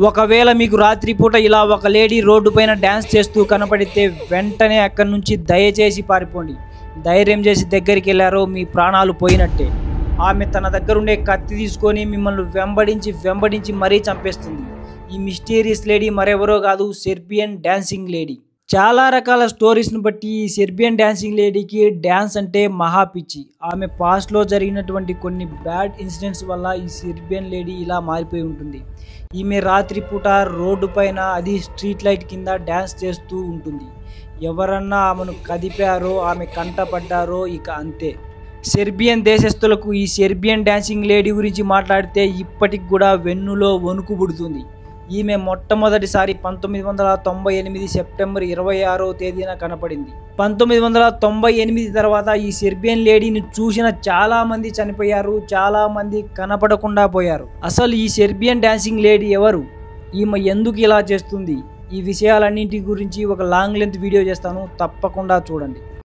ఒకవేళ మీకు రాత్రిపూట ఇలా ఒక లేడీ రోడ్డు పైన డ్యాన్స్ చేస్తూ కనపడితే వెంటనే అక్కడి నుంచి దయచేసి పారిపోండి. ధైర్యం చేసి దగ్గరికి వెళ్ళారో మీ ప్రాణాలు పోయినట్టే. ఆమె తన దగ్గరుండే కత్తి తీసుకొని మిమ్మల్ని వెంబడించి మరీ చంపేస్తుంది. ఈ మిస్టీరియస్ లేడీ మరెవరో కాదు, సెర్బియన్ డాన్సింగ్ లేడీ. చాలా రకాల స్టోరీస్ను బట్టి ఈ సెర్బియన్ డాన్సింగ్ లేడీకి డ్యాన్స్ అంటే మహా పిచ్చి. ఆమె పాస్ట్లో జరిగినటువంటి కొన్ని బ్యాడ్ ఇన్సిడెంట్స్ వల్ల ఈ సెర్బియన్ లేడీ ఇలా మారిపోయి ఉంటుంది. ఈమె రాత్రిపూట రోడ్డు పైన, అది స్ట్రీట్ లైట్ కింద డ్యాన్స్ చేస్తూ ఉంటుంది. ఎవరన్నా ఆమెను కదిపారో, ఆమె కంటపడ్డారో ఇక అంతే. సెర్బియన్ దేశస్తులకు ఈ సెర్బియన్ డాన్సింగ్ లేడీ గురించి మాట్లాడితే ఇప్పటికి కూడా వెన్నులో వణుకు పుడుతుంది. ఈమె మొట్టమొదటిసారి 1998 సెప్టెంబర్ 26వ తేదీన కనపడింది. 1998 తర్వాత ఈ సెర్బియన్ లేడీని చూసిన చాలా మంది చనిపోయారు, చాలా మంది కనపడకుండా పోయారు. అసలు ఈ సెర్బియన్ డాన్సింగ్ లేడీ ఎవరు? ఈమె ఎందుకు ఇలా చేస్తుంది? ఈ విషయాలన్నింటి గురించి ఒక లాంగ్ లెంత్ వీడియో చేస్తాను, తప్పకుండా చూడండి.